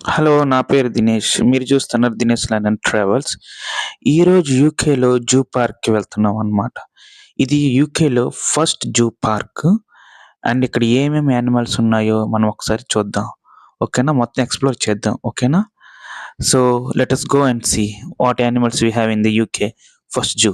Hello. నా పేరు దినేష్. మీరు చూస్తున్నారు 'దినేష్ లండన్ ట్రావెల్స్'. ఈరోజు యూకేలో జూ పార్క్‌కి వెళ్తున్నాం అనమాట. ఇది యూకేలో ఫస్ట్ జూ పార్క్. అండ్ ఇక్కడ ఏమేమి యానిమల్స్ ఉన్నాయో మనం ఒకసారి చూద్దాం. ఓకేనా? మొత్తం ఎక్స్‌ప్లోర్ చేద్దాం. ఓకేనా? So, let us go and see what animals we have in the UK first zoo.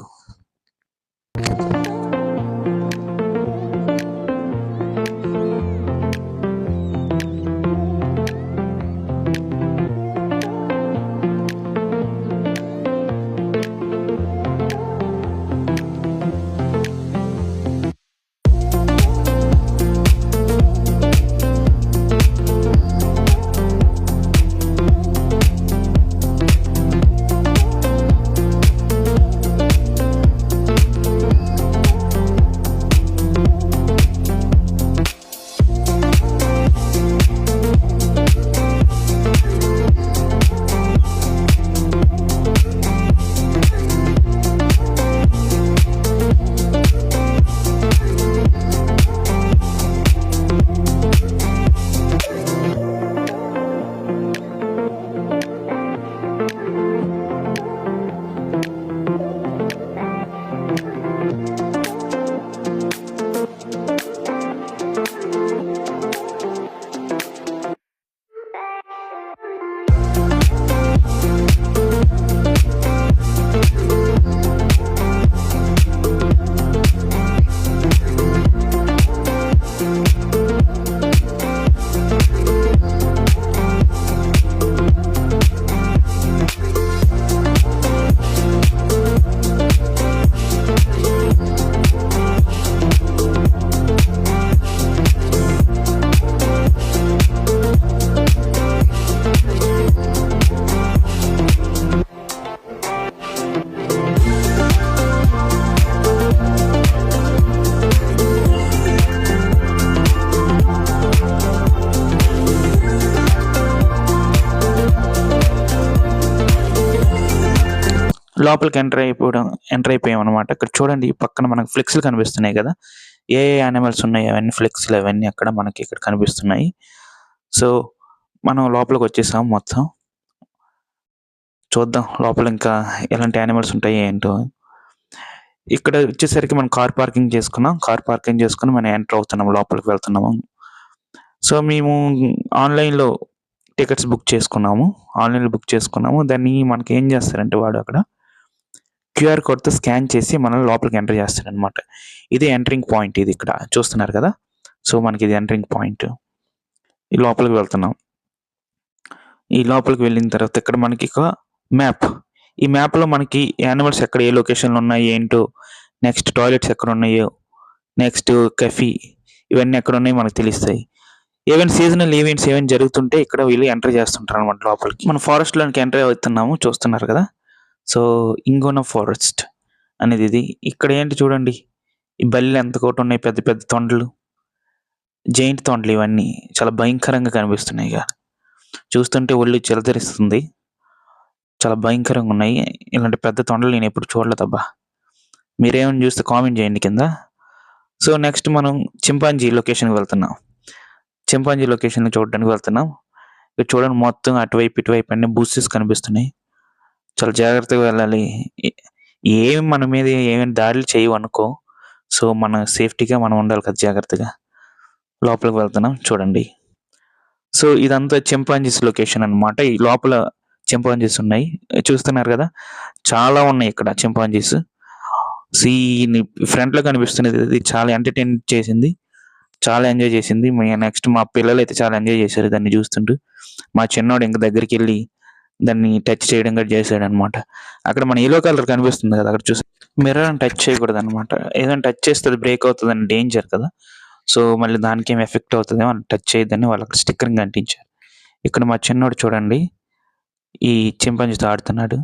లోపలికి ఎంటర్ అయిపోయామనమాట. ఇక్కడ చూడండి, పక్కన మనకు ఫ్లెక్స్‌లు కనిపిస్తున్నాయి కదా! ఏ ఏ యానిమల్స్ ఉన్నాయి అవన్నీ ఫ్లెక్స్‌లు అవన్నీ అక్కడ మనకి ఇక్కడ కనిపిస్తున్నాయి. సో, మనం లోపలికొచ్చేసాం మొత్తం. చూద్దాం లోపల ఇంకా ఎలాంటి యానిమల్స్ ఉంటాయి ఏంటో. ఇక్కడ వచ్చేసరికి మనం కార్ పార్కింగ్ చేసుకున్నాం. కార్ పార్కింగ్ చేసుకొని మనం ఎంటర్ అవుతున్నాం. లోపలికి వెళ్తున్నాము. సో, మేము ఆన్‌లైన్‌లో టికెట్స్ బుక్ చేసుకున్నాము. ఆన్‌లైన్‌లో బుక్ చేసుకున్నాము. దాన్ని మనకేం చేస్తారంటే వాడు అక్కడ క్యూఆర్ కోడ్‌తో స్కాన్ చేసి మనల్ని లోపలికి ఎంటర్ చేస్తాడనమాట. ఇదే ఎంటరింగ్ పాయింట్ ఇది ఇక్కడ చూస్తున్నారు కదా! సో, మనకిది ఎంటరింగ్ పాయింట్. ఈ లోపలికి వెళ్తున్నాం. ఈ లోపలికి వెళ్ళిన తర్వాత ఇక్కడ మనకి ఒక మ్యాప్. ఈ మ్యాప్‌లో మనకి యానిమల్స్ ఎక్కడ ఏ లొకేషన్‌లో ఉన్నాయి ఏంటో, నెక్స్ట్ టాయిలెట్స్ ఎక్కడున్నాయో, నెక్స్ట్ కెఫీ ఇవన్నీ ఎక్కడున్నాయో మనకు తెలుస్తాయి. ఈవెన్ సీజనల్ ఈవెంట్స్ ఏమైనా జరుగుతుంటే ఇక్కడ వీళ్ళు ఎంటర్ చేస్తుంటారనమాట లోపలికి. మనం ఫారెస్ట్‌లోనికి ఎంటర్ అవుతున్నాము చూస్తున్నారు కదా! సో, ఇంగోనా ఫారెస్ట్ అనేది ఇది. ఇక్కడ ఏంటి చూడండి, ఈ బల్లిలు ఎంత కోటున్నాయి, పెద్ద పెద్ద తొండలు. జెయింట్ తొండలు ఇవన్నీ. చాలా భయంకరంగా కనిపిస్తున్నాయిగ. చూస్తుంటే ఒళ్ళు జలధరిస్తుంది. చాలా భయంకరంగా ఉన్నాయి. ఇలాంటి పెద్ద తొండలు నేనెప్పుడు చూడలేదబ్బా! మీరేమైనా చూస్తే కామెంట్ చేయండి కింద. సో, నెక్స్ట్ మనం చింపాంజీ లొకేషన్‌కి వెళ్తున్నాం. చింపాంజీ లొకేషన్‌ని చూడడానికి వెళ్తున్నాం. ఇక్కడ చూడండి, మొత్తం అటువైపు, ఇటువైపు అన్ని బుషెస్ కనిపిస్తున్నాయి. చాలా జాగ్రత్తగా వెళ్ళాలి. ఎ ఏమి మన మీద ఏమైనా దాడులు చేయవనుకో. సో, మన సేఫ్టీగా మనం ఉండాలి కదా జాగ్రత్తగా. లోపలికి వెళ్తున్నాం చూడండి. సో, ఇదంతా చింపాంజీస్ లొకేషన్ అనమాట. ఈ లోపల చింపాంజీస్ ఉన్నాయి. చూస్తున్నారు కదా! చాలా ఉన్నాయి ఇక్కడ చింపాంజీస్. సీ ఫ్రంట్‌లో కనిపిస్తున్నది ఇది చాలా ఎంటర్‌టైన్ చేసింది. చాలా ఎంజాయ్ చేసింది. నెక్స్ట్ మా పిల్లలైతే చాలా ఎంజాయ్ చేశారు దాన్ని చూస్తుంటూ. మా చిన్నోడు ఇంక దగ్గరికెళ్ళి దాన్ని టచ్ చేయడం కూడా చేశాడనమాట. అక్కడ మన యెల్లో కలర్ కనిపిస్తుంది కదా! అక్కడ చూసి మిర్రర్‌ని టచ్ చేయకూడదనమాట. ఏదైనా టచ్ చేస్తే అది బ్రేక్ అవుతదని డేంజర్ కదా! సో, మళ్ళీ దానికేం ఎఫెక్ట్ అవుతదేమో అని టచ్ చేయొద్దని వాళ్ళక్కడ స్టిక్కరింగ్ అంటించారు. ఇక్కడ మా చిన్నోడు చూడండి, ఈ చింపాంజీతో ఆడుతున్నాడు.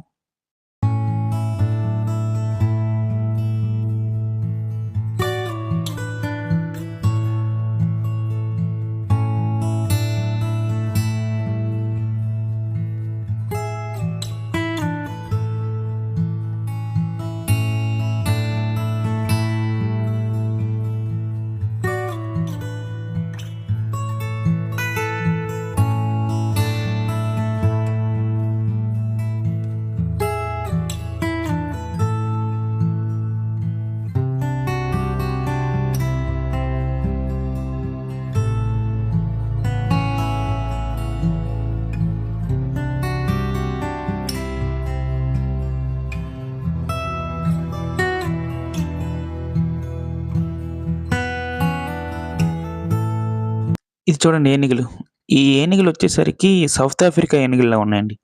ఇది చూడండి ఏనుగులు. ఈ ఏనుగులొచ్చేసరికి సౌత్ ఆఫ్రికా ఏనుగుల్లా ఉన్నాయండి.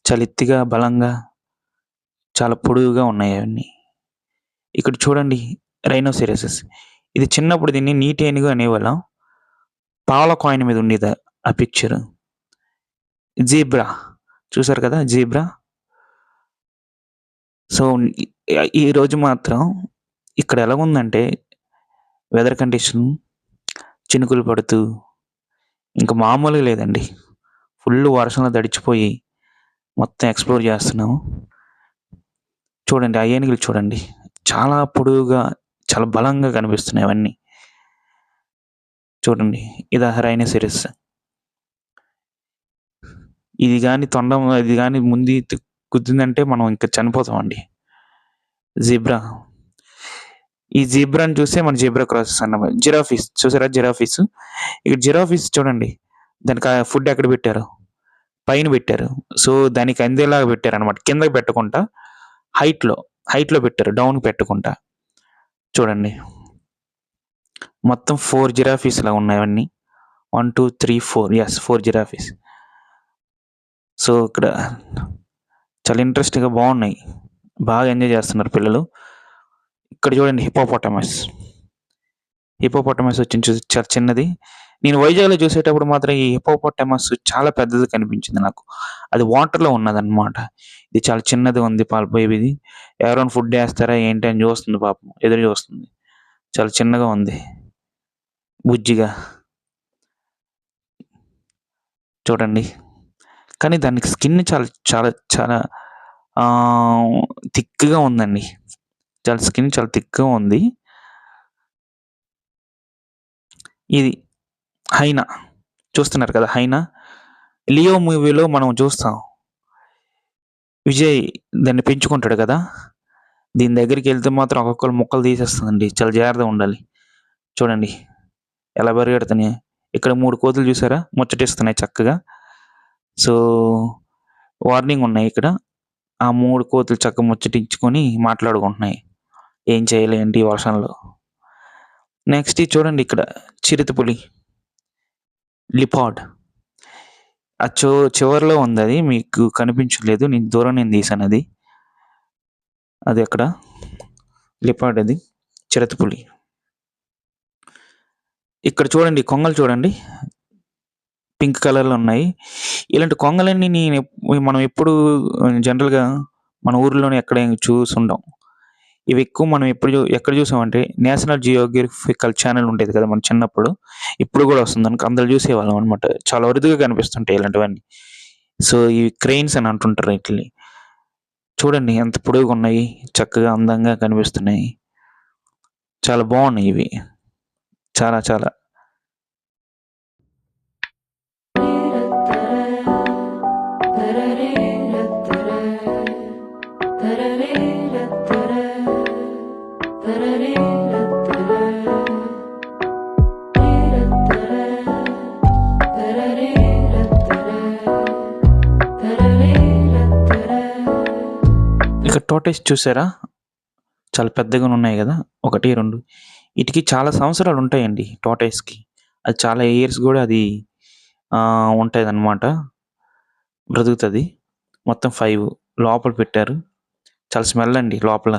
చాలా ఎత్తుగా, బలంగా, చాలా పొడువుగా ఉన్నాయి అవన్నీ. ఇక్కడ చూడండి రైనోసెరసస్. ఇది చిన్నప్పుడు దీన్ని నీటి ఏనుగు అనేవాళ్ళం. పావలా కాయిన్ మీద ఉండేది ఆ పిక్చరు. జీబ్రా చూసారు కదా! జీబ్రా. సో, ఈరోజు మాత్రం ఇక్కడ ఎలాగుందంటే వెదర్ కండిషన్ చినుకులు పడుతూ ఇంక మామూలుగా లేదండి. ఫుల్లు వర్షంలో తడిచిపోయి మొత్తం ఎక్స్‌ప్లోర్ చేస్తున్నాము. చూడండి ఆ ఏనుగులు చూడండి. చాలా పొడవుగా, చాలా బలంగా కనిపిస్తున్నాయి అవన్నీ. చూడండి ఇది రైనోసెరస్. ఇది గాని ముందు గుద్దిందంటే మనం ఇంక చనిపోతామండి. జీబ్రా. ఈ జీబ్రాని చూసే మన జీబ్రా క్రాసెస్ అన్నాం. జిరాఫీస్ చూసారా జిరాఫీస్? ఇక్కడ జిరాఫీస్ చూడండి. దానికి ఫుడ్ ఎక్కడ పెట్టారో, పైన పెట్టారు. సో, దానికి అందేలాగా పెట్టారనమాట. కిందకి పెట్టకుండా హైట్‌లో పెట్టారు. డౌన్‌కి పెట్టకుండా. చూడండి. మొత్తం 4 జిరాఫీస్‌లా ఉన్నాయి అవన్నీ. 1, 2, 3, 4 యెస్ 4 జిరాఫీస్. సో, ఇక్కడ చాలా ఇంట్రెస్టింగ్‌గా బాగున్నాయి. బాగా ఎంజాయ్ చేస్తున్నారు పిల్లలు. ఇక్కడ చూడండి హిప్పోపోటమస్. హిప్పోపోటమస్ చాలా చిన్నది. నేను వైజాగ్‌లో చూసేటప్పుడు మాత్రం ఈ హిప్పోపోటమస్ చాలా పెద్దది కనిపించింది నాకు. అది వాటర్‌లో ఉన్నదనమాట. ఇది చాలా చిన్నదిగా ఉంది బేబీది. ఎవరైనా ఫుడ్ ఏస్తారా ఏంటి అని చూస్తుంది పాపం. ఎదురు చూస్తుంది. చాలా చిన్నగా ఉంది. బుజ్జిగా. చూడండి. కానీ దానికి స్కిన్ చాలా చాలా చాలా థిక్‌గా ఉందండి. స్కిన్ చాలా థిక్‌గా ఉంది. ఇది హైనా. చూస్తున్నారు కదా! హైనా. 'లియో' మూవీలో మనం చూస్తాం. విజయ్ దాన్ని పెంచుకుంటాడు కదా! దీని దగ్గరికెళ్తే మాత్రం ఒక్కొక్కళ్ళు ముక్కలు తీసేస్తదండి. చాలా జాగ్రత్తగా ఉండాలి. చూడండి ఎలా పరిగెడుతున్నాయో. ఇక్కడ 3 కోతులు చూసారా? ముచ్చటిస్తున్నాయి చక్కగా. సో, వార్నింగ్ ఉన్నాయి ఇక్కడ. ఆ 3 కోతులు చక్కగా ముచ్చటించుకొని మాట్లాడుకుంటున్నాయి. ఏం చేయాలి ఏంటి ఈ వర్షంలో. నెక్స్ట్ ఇది చూడండి ఇక్కడ చిరుతపులి. లిపార్డ్. ఆ చివర్లో ఉందది. మీకు కనిపించలేదు. నేను దూరం నుంచి తీశానది. అది అక్కడ. లిపార్డ్ అది. చిరుతపులి. ఇక్కడ చూడండి కొంగలు చూడండి. పింక్ కలర్‌లో ఉన్నాయి. ఇలాంటి కొంగలన్నీ మనం ఎప్పుడు జనరల్‌గా మన ఊర్లోనే ఎక్కడ చూసుండం. ఇవి ఎక్కువ మనం ఎక్కడ చూసామంటే నేషనల్ జియోగ్రఫికల్ ఛానెల్ ఉండేది కదా! మన చిన్నప్పుడు. ఇప్పుడు కూడా వస్తుంది. అందులో చూసేవాళ్ళం అనమాట. చాలా అరుదుగా కనిపిస్తుంటాయి ఇలాంటివన్నీ. సో, ఇవి క్రెయిన్స్ అని అంటుంటారు ఈటిల్ని. చూడండి ఎంత పొడుగున్నాయి. చక్కగా అందంగా కనిపిస్తున్నాయి. చాలా బాగున్నాయి ఇవి. చాలా చాలా. ఇక్కడ టోర్టాయిస్ చూసారా? చాలా పెద్దగానున్నాయి గదా! 1, 2 ఈటికి చాలా సంవత్సరాలు ఉంటాయండి టోర్టాయిస్‌కి. అది చాలా ఇయర్స్ గూడా అది ఉంటదనమాట. బ్రతుకుతది. మొత్తం 5 లోపల పెట్టారు. చాలా స్మెల్ అండి లోపల.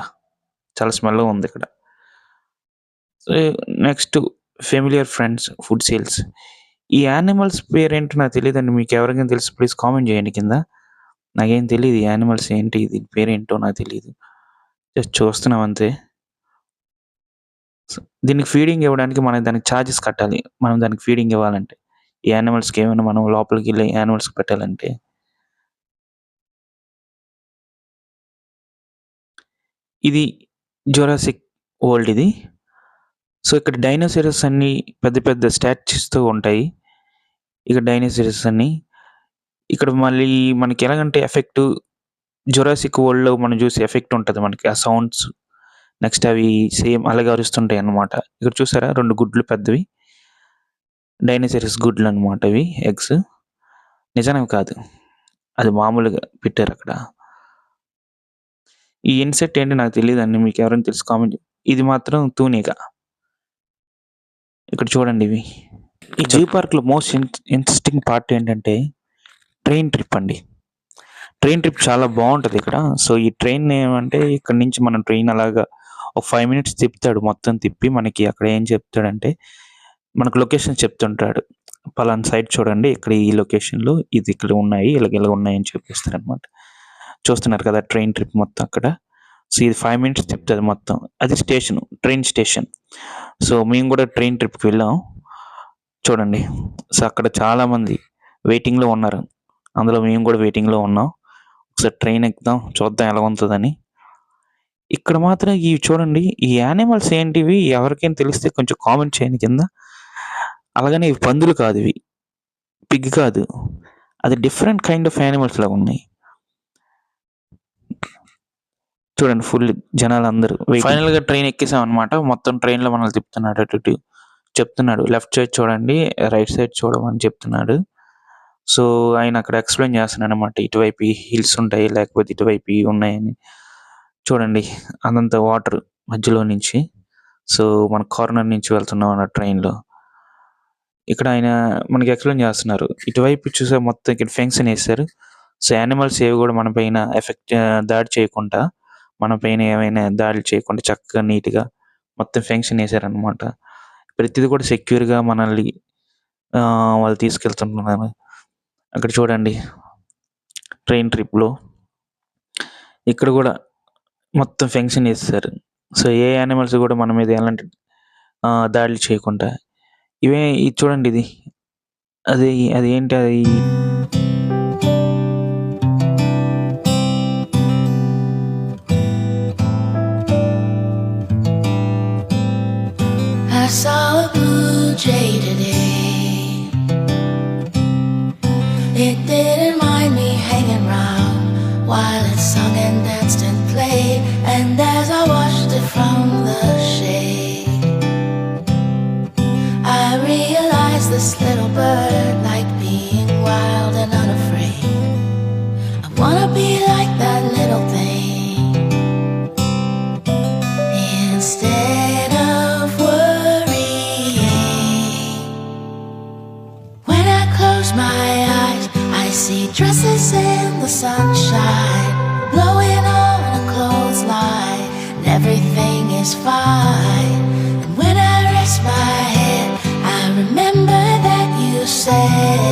చాలా స్మెల్‌గా ఉందిక్కడ. Next familiar friends food sales. ఈ యానిమల్స్ పేరేంటో నాకు తెలీదండి. మీకెవరికైనా తెలిస్తే ప్లీజ్ కామెంట్ చేయండి కింద. నాకేం తెలీదు. ఈ యానిమల్స్ ఏంటి? దీని పేరేంటో నాకు తెలీదు. జస్ట్ చూస్తున్నాం అంతే. దీనికి ఫీడింగ్ ఇవ్వడానికి మనం దానికి చార్జెస్ కట్టాలి. మనం దానికి ఫీడింగ్ ఇవ్వాలంటే. ఈ యానిమల్స్‌కి ఏమైనా మనం లోపలికెళ్ళి యానిమల్స్‌కి పెట్టాలంటే. ఇది జురాసిక్ వరల్డ్ ఇది. సో, ఇక్కడ డైనోసారస్ అన్నీ పెద్ద పెద్ద స్టాచ్యూస్‌తో ఉంటాయి. ఇక్కడ డైనోసారస్ అన్నీ. ఇక్కడ మళ్ళీ మనకి ఎలాగంటే ఎఫెక్టు జురాసిక్ వరల్డ్‌లో మనం చూసే ఎఫెక్ట్ ఉంటది మనకి. ఆ సౌండ్స్ నెక్స్ట్ అవి సేమ్ అలాగే అరుస్తుంటాయన్నమాట. ఇక్కడ చూసారా 2 గుడ్లు పెద్దవి. డైనోసారస్ గుడ్లన్నమాట ఇవి ఎగ్స్. నిజానివి కాదు. అది మామూలుగా పెట్టారక్కడ. ఈ ఇన్సెక్ట్ ఏంటో నాకు తెలీదండి. మీకెవరైనా తెలిసి కామెంట్ ఇది మాత్రం తూనీగ. ఇక్కడ చూడండి ఇవి. ఈ జూ పార్క్లో మోస్ట్ ఇంట్రెస్టింగ్ పార్ట్ ఏంటంటే ట్రైన్ ట్రిప్ అండి. ట్రైన్ ట్రిప్ చాలా బాగుంటుంది ఇక్కడ. సో ఈ ట్రైన్ ఏమంటే ఇక్కడ నుంచి మనం ట్రైన్ అలాగా ఒక 5 మినిట్స్ తిప్పుతాడు, మొత్తం తిప్పి మనకి అక్కడ ఏం చెప్తాడంటే మనకు లొకేషన్ చెప్తుంటాడు. పలానా సైడ్ చూడండి, ఇక్కడ ఈ లొకేషన్లో ఇది ఇక్కడ ఉన్నాయి, ఇలా ఉన్నాయి అని చెప్పిస్తారు అనమాట. చూస్తున్నారు కదా ట్రైన్ ట్రిప్ మొత్తం అక్కడ. సో ఇది 5 మినిట్స్ తిప్పుతుంది మొత్తం. అది స్టేషన్, ట్రైన్ స్టేషన్. సో మేము కూడా ట్రైన్ ట్రిప్కి వెళ్ళాం చూడండి. సో అక్కడ చాలామంది వెయిటింగ్లో ఉన్నారు, అందులో మేము కూడా వెయిటింగ్లో ఉన్నాం. ఒకసారి ట్రైన్ ఎక్కుదాం, చూద్దాం ఎలా ఉంటుందని. ఇక్కడ మాత్రం ఇవి చూడండి, ఈ యానిమల్స్ ఏంటివి ఎవరికైనా తెలిస్తే కొంచెం కామెంట్ చేయండి కింద. అలాగనే ఇవి పందులు కాదు, ఇవి పిగ్ కాదు, అది డిఫరెంట్ కైండ్ ఆఫ్ యానిమల్స్ లాగా ఉన్నాయి. చూడండి ఫుల్ జనాలు అందరూ. ఫైనల్గా ట్రైన్ ఎక్కేసాం అనమాట. మొత్తం ట్రైన్లో మనల్ని తిప్పుతున్నాడు, అటు ఇటు చెప్తున్నాడు. లెఫ్ట్ సైడ్ చూడండి, రైట్ సైడ్ చూడమని చెప్తున్నాడు. సో ఆయన అక్కడ ఎక్స్ప్లెయిన్ చేస్తున్నాడు అనమాట. ఇటువైపు హిల్స్ ఉంటాయి, లేకపోతే ఇటువైపు ఉన్నాయని. చూడండి అదంతా వాటర్ మధ్యలో నుంచి. సో మన కార్నర్ నుంచి వెళ్తున్నాం అన్న ట్రైన్లో. ఇక్కడ ఆయన మనకి ఎక్స్ప్లెయిన్ చేస్తున్నారు. ఇటువైపు చూసే మొత్తం ఇక్కడ ఫెన్సింగ్ వేస్తారు. సో యానిమల్స్ ఏవి కూడా మన పైన దాడి చేయకుండా, మన పైన ఏమైనా దాడి చేయకుండా చక్కగా నీట్గా మొత్తం ఫెన్సింగ్ వేసారనమాట. ప్రతిది కూడా సెక్యూర్గా మనల్ని వాళ్ళు తీసుకెళ్తున్నారు. అక్కడ చూడండి ట్రైన్ ట్రిప్లో ఇక్కడ కూడా మొత్తం ఫెన్సింగ్ వేస్తారు. సో ఏ యానిమల్స్ కూడా మన మీద ఎలాంటి దాడులు చేయకుండా. ఇది చూడండి, ఇది అది ఏంటి, అది I saw a blue jay today. It didn't mind me hanging round while it sung and danced and played. And as I watched it from the shade, I realized this little bird liked being wild and unafraid. I wanna be like that little thing. Instead of worrying, when I close my eyes, I see dresses in the sunshine, blowing on a clothesline, and everything is fine. And when I rest my head, I remember that you said